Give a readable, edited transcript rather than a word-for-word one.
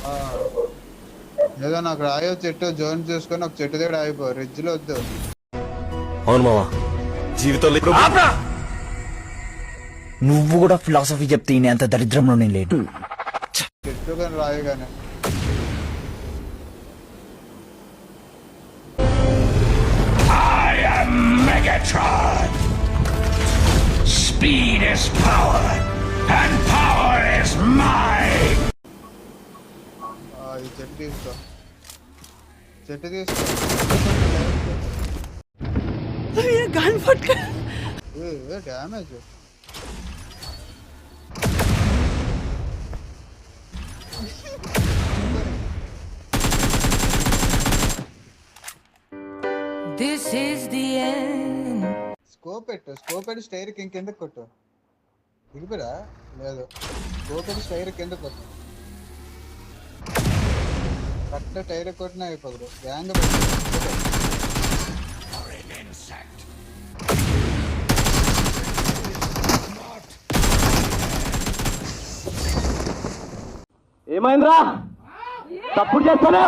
ఆ, ఏదో నాకు రాయో చెట్టు జోన్ చూసుకొని ఒక చెట్టు దగ్గర ఆగిపో, రిడ్జ్ లో వద్దు. అవును మావా, జీవితంలో ఇప్పుడు నువ్వు కూడా ఫిలాసఫీ చెప్తే ఈయన అంత దరిద్రంలో నేను లేడు. చెట్టు కానీ రాయి కానీ. Megatron! Speed is power, and power is mine! ఈ చెట్టు తీసుకో, చెట్టు తీసుకో. గన్ పట్టుకో. Damage. This is the end. Scope పెట్టి స్టైర్ కిందకి కొట్టు. దిగిపోరా లేదు, స్కోప్ పెట్టి స్టైర్ కిందకి కొట్టు. కరెక్ట్ టైర్ కొట్టినా అయిపోదు. గ్యాంగ్ ఏమైందిరా? తప్పుడు చేస్తాను.